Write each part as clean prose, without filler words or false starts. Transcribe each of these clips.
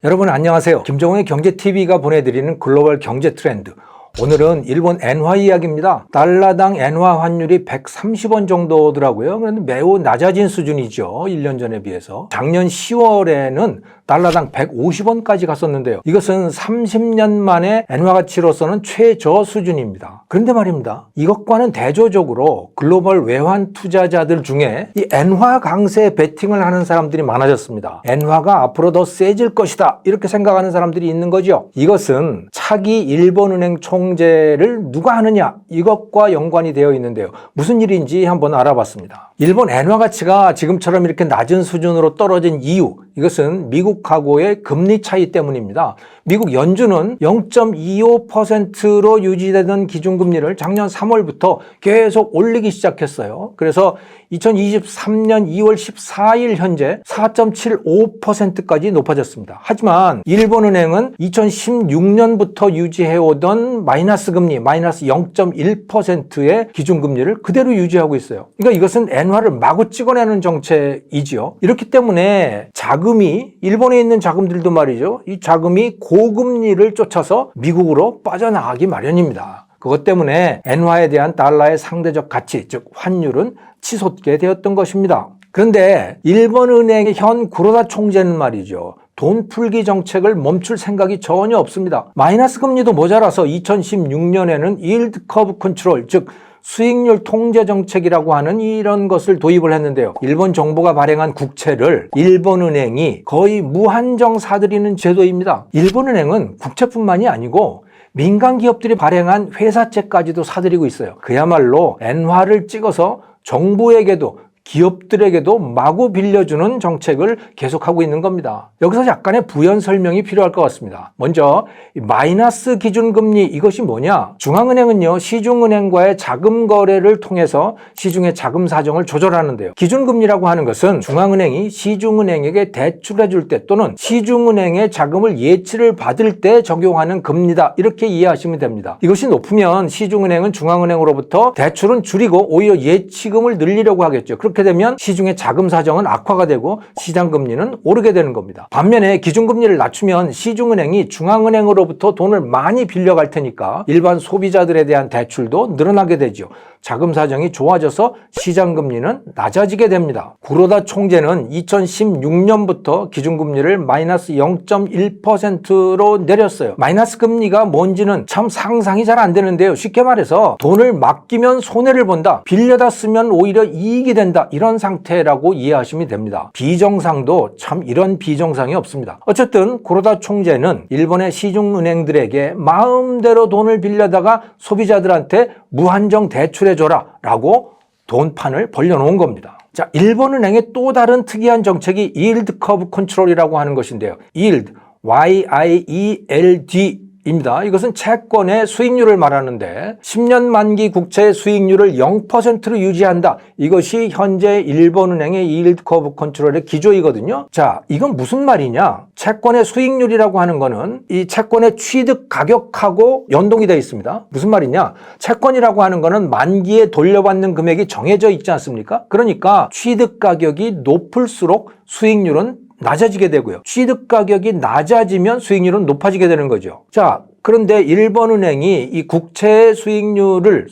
여러분 안녕하세요. 김정은의 경제TV가 보내드리는 글로벌 경제 트렌드. 오늘은 일본 엔화 이야기입니다. 달러당 엔화 환율이 130원 정도더라고요. 그런데 매우 낮아진 수준이죠. 1년 전에 비해서. 작년 10월에는 달러당 150원까지 갔었는데요. 이것은 30년 만에 엔화 가치로서는 최저 수준입니다. 그런데 말입니다. 이것과는 대조적으로 글로벌 외환 투자자들 중에 이 엔화 강세에 베팅을 하는 사람들이 많아졌습니다. 엔화가 앞으로 더 세질 것이다. 이렇게 생각하는 사람들이 있는 거죠. 이것은 차기 일본은행 총재를 누가 하느냐 이것과 연관이 되어 있는데요. 무슨 일인지 한번 알아봤습니다. 일본 엔화 가치가 지금처럼 이렇게 낮은 수준으로 떨어진 이유, 이것은 미국하고의 금리 차이 때문입니다. 미국 연준은 0.25%로 유지되던 기준금리를 작년 3월부터 계속 올리기 시작했어요. 그래서 2023년 2월 14일 현재 4.75%까지 높아졌습니다. 하지만 일본은행은 2016년부터 유지해오던 마이너스 금리, 마이너스 0.1%의 기준금리를 그대로 유지하고 있어요. 그러니까 이것은 엔화를 마구 찍어내는 정책이지요. 이렇기 때문에 자금이, 일본에 있는 자금들도 말이죠. 이 자금이 고금리를 쫓아서 미국으로 빠져나가기 마련입니다. 그것 때문에 엔화에 대한 달러의 상대적 가치, 즉 환율은 치솟게 되었던 것입니다. 그런데 일본은행의 현 구로다 총재는 말이죠. 돈 풀기 정책을 멈출 생각이 전혀 없습니다. 마이너스 금리도 모자라서 2016년에는 yield curve control, 즉 수익률 통제 정책이라고 하는 이런 것을 도입을 했는데요. 일본 정부가 발행한 국채를 일본은행이 거의 무한정 사들이는 제도입니다. 일본은행은 국채뿐만이 아니고 민간 기업들이 발행한 회사채까지도 사들이고 있어요. 그야말로 엔화를 찍어서 정부에게도 기업들에게도 마구 빌려주는 정책을 계속하고 있는 겁니다. 여기서 약간의 부연 설명이 필요할 것 같습니다. 먼저 마이너스 기준금리, 이것이 뭐냐? 중앙은행은요, 시중은행과의 자금 거래를 통해서 시중의 자금 사정을 조절하는데요. 기준금리라고 하는 것은 중앙은행이 시중은행에게 대출해 줄 때 또는 시중은행의 자금을 예치를 받을 때 적용하는 금리다, 이렇게 이해하시면 됩니다. 이것이 높으면 시중은행은 중앙은행으로부터 대출은 줄이고 오히려 예치금을 늘리려고 하겠죠. 그렇게 되면 시중의 자금 사정은 악화가 되고 시장 금리는 오르게 되는 겁니다. 반면에 기준금리를 낮추면 시중은행이 중앙은행으로부터 돈을 많이 빌려갈 테니까 일반 소비자들에 대한 대출도 늘어나게 되죠. 자금 사정이 좋아져서 시장 금리는 낮아지게 됩니다. 구로다 총재는 2016년부터 기준금리를 마이너스 0.1%로 내렸어요. 마이너스 금리가 뭔지는 참 상상이 잘 안 되는데요. 쉽게 말해서 돈을 맡기면 손해를 본다, 빌려다 쓰면 오히려 이익이 된다, 이런 상태라고 이해하시면 됩니다. 비정상도 참 이런 비정상이 없습니다. 어쨌든 구로다 총재는 일본의 시중은행들에게 마음대로 돈을 빌려다가 소비자들한테 무한정 대출해줘라 라고 돈판을 벌려놓은 겁니다. 자, 일본은행의 또 다른 특이한 정책이 yield curve control이라고 하는 것인데요. yield, Y-I-E-L-D 입니다. 이것은 채권의 수익률을 말하는데 10년 만기 국채 수익률을 0%로 유지한다. 이것이 현재 일본은행의 yield curve control의 기조이거든요. 자, 이건 무슨 말이냐? 채권의 수익률이라고 하는 거는 이 채권의 취득 가격하고 연동이 되어 있습니다. 무슨 말이냐? 채권이라고 하는 거는 만기에 돌려받는 금액이 정해져 있지 않습니까? 그러니까 취득 가격이 높을수록 수익률은 낮아지게 되고요. 취득 가격이 낮아지면 수익률은 높아지게 되는 거죠. 자, 그런데 일본은행이 이 국채 수익률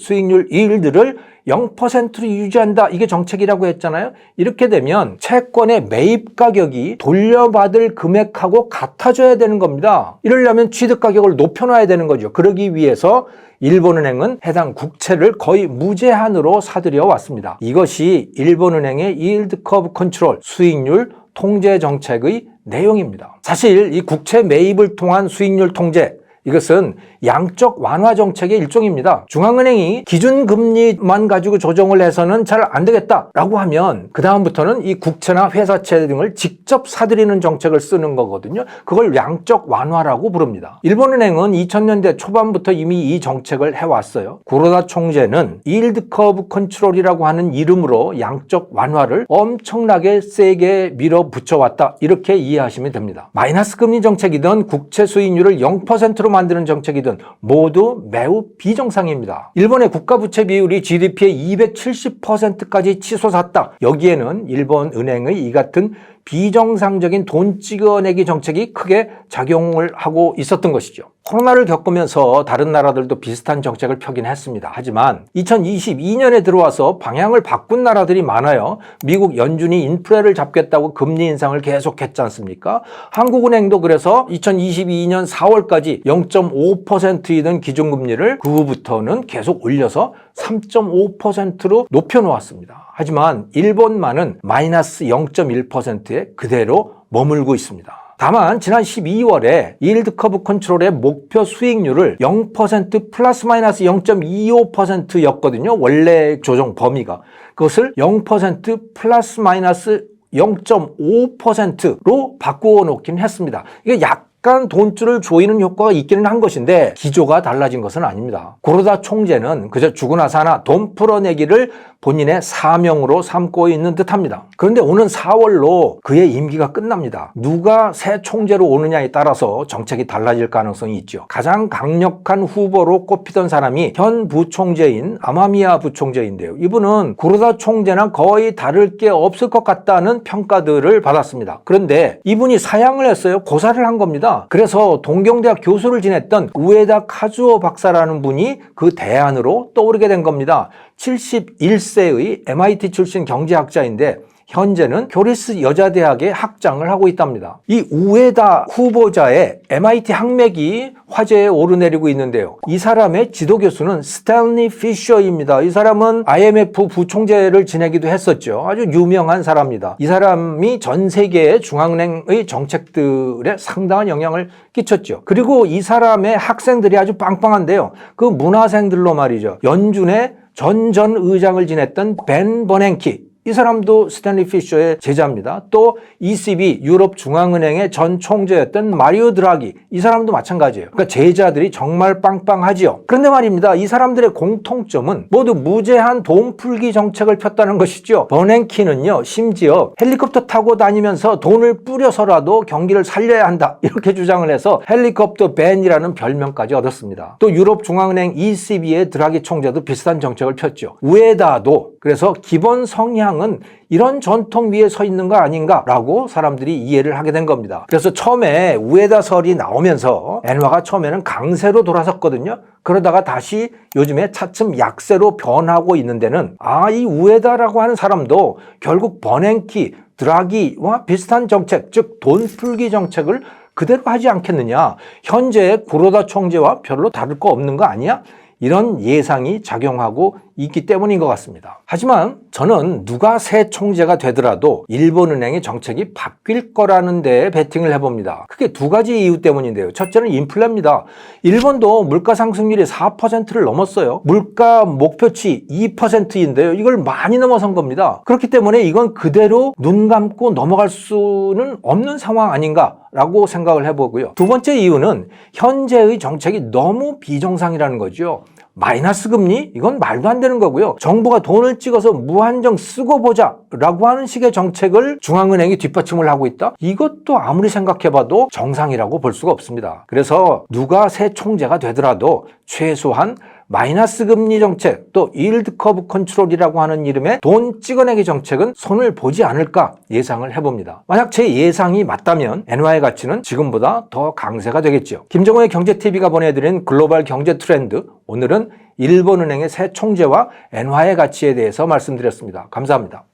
yield를 0%로 유지한다. 이게 정책이라고 했잖아요. 이렇게 되면 채권의 매입 가격이 돌려받을 금액하고 같아져야 되는 겁니다. 이러려면 취득 가격을 높여놔야 되는 거죠. 그러기 위해서 일본은행은 해당 국채를 거의 무제한으로 사들여 왔습니다. 이것이 일본은행의 yield curve control, 수익률 통제 정책의 내용입니다. 사실 이 국채 매입을 통한 수익률 통제, 이것은 양적 완화 정책의 일종입니다. 중앙은행이 기준금리만 가지고 조정을 해서는 잘 안 되겠다라고 하면 그 다음부터는 이 국채나 회사채 등을 직접 사들이는 정책을 쓰는 거거든요. 그걸 양적 완화라고 부릅니다. 일본은행은 2000년대 초반부터 이미 이 정책을 해왔어요. 구로다 총재는 yield curve control이라고 하는 이름으로 양적 완화를 엄청나게 세게 밀어붙여왔다, 이렇게 이해하시면 됩니다. 마이너스 금리 정책이든 국채 수익률을 0%로 만드는 정책이든 모두 매우 비정상입니다. 일본의 국가부채 비율이 GDP의 270%까지 치솟았다. 여기에는 일본 은행의 이 같은 비정상적인 돈 찍어내기 정책이 크게 작용을 하고 있었던 것이죠. 코로나를 겪으면서 다른 나라들도 비슷한 정책을 펴긴 했습니다. 하지만 2022년에 들어와서 방향을 바꾼 나라들이 많아요. 미국 연준이 인플레를 잡겠다고 금리 인상을 계속했지 않습니까? 한국은행도 그래서 2022년 4월까지 0.5%이던 기준금리를 그 후부터는 계속 올려서 3.5%로 높여놓았습니다. 하지만 일본만은 마이너스 0.1%에 그대로 머물고 있습니다. 다만 지난 12월에 일드 커브 컨트롤의 목표 수익률을 0% 플러스 마이너스 0.25%였거든요. 원래 조정 범위가. 그것을 0% 플러스 마이너스 0.5%로 바꾸어 놓긴 했습니다. 이게 약간 돈줄을 조이는 효과가 있기는 한 것인데 기조가 달라진 것은 아닙니다. 구로다 총재는 그저 죽으나 사나 돈 풀어내기를 본인의 사명으로 삼고 있는 듯합니다. 그런데 오는 4월로 그의 임기가 끝납니다. 누가 새 총재로 오느냐에 따라서 정책이 달라질 가능성이 있죠. 가장 강력한 후보로 꼽히던 사람이 현 부총재인 아마미야 부총재인데요. 이분은 구로다 총재랑 거의 다를 게 없을 것 같다는 평가들을 받았습니다. 그런데 이분이 사양을 했어요. 고사를 한 겁니다. 그래서 동경대학 교수를 지냈던 우에다 카즈오 박사라는 분이 그 대안으로 떠오르게 된 겁니다. 71세의 MIT 출신 경제학자인데 현재는 교리스 여자대학의 학장을 하고 있답니다. 이 우에다 후보자의 MIT 학맥이 화제에 오르내리고 있는데요. 이 사람의 지도교수는 스탠리 피셔입니다. 이 사람은 IMF 부총재를 지내기도 했었죠. 아주 유명한 사람입니다. 이 사람이 전 세계의 중앙은행의 정책들에 상당한 영향을 끼쳤죠. 그리고 이 사람의 학생들이 아주 빵빵한데요. 그 문화생들로 말이죠. 연준의 전 의장을 지냈던 벤 버냉키, 이 사람도 스탠리 피셔의 제자입니다. 또 ECB 유럽 중앙은행의 전 총재였던 마리오 드라기, 이 사람도 마찬가지예요. 그러니까 제자들이 정말 빵빵하지요. 그런데 말입니다. 이 사람들의 공통점은 모두 무제한 돈 풀기 정책을 폈다는 것이죠. 버냉키는요, 심지어 헬리콥터 타고 다니면서 돈을 뿌려서라도 경기를 살려야 한다, 이렇게 주장을 해서 헬리콥터 벤이라는 별명까지 얻었습니다. 또 유럽 중앙은행 ECB의 드라기 총재도 비슷한 정책을 폈죠. 우에다도 그래서 기본 성향 은 이런 전통 위에 서 있는 거 아닌가라고 사람들이 이해를 하게 된 겁니다. 그래서 처음에 우에다 설이 나오면서 엔화가 처음에는 강세로 돌아섰거든요. 그러다가 다시 요즘에 차츰 약세로 변하고 있는 데는 이 우에다라고 하는 사람도 결국 버냉키, 드라기와 비슷한 정책, 즉 돈 풀기 정책을 그대로 하지 않겠느냐. 현재의 구로다 총재와 별로 다를 거 없는 거 아니야? 이런 예상이 작용하고 있기 때문인 것 같습니다. 하지만 저는 누가 새 총재가 되더라도 일본은행의 정책이 바뀔 거라는 데에 베팅을 해봅니다. 그게 두 가지 이유 때문인데요. 첫째는 인플레입니다. 일본도 물가 상승률이 4%를 넘었어요. 물가 목표치 2%인데요. 이걸 많이 넘어선 겁니다. 그렇기 때문에 이건 그대로 눈 감고 넘어갈 수는 없는 상황 아닌가라고 생각을 해보고요. 두 번째 이유는 현재의 정책이 너무 비정상이라는 거죠. 마이너스 금리? 이건 말도 안 되는 거고요. 정부가 돈을 찍어서 무한정 쓰고 보자 라고 하는 식의 정책을 중앙은행이 뒷받침을 하고 있다? 이것도 아무리 생각해봐도 정상이라고 볼 수가 없습니다. 그래서 누가 새 총재가 되더라도 최소한 마이너스 금리 정책, 또 일드 커브 컨트롤이라고 하는 이름의 돈 찍어내기 정책은 손을 보지 않을까 예상을 해봅니다. 만약 제 예상이 맞다면 엔화의 가치는 지금보다 더 강세가 되겠죠. 김정호의 경제TV가 보내드린 글로벌 경제 트렌드, 오늘은 일본은행의 새 총재와 엔화의 가치에 대해서 말씀드렸습니다. 감사합니다.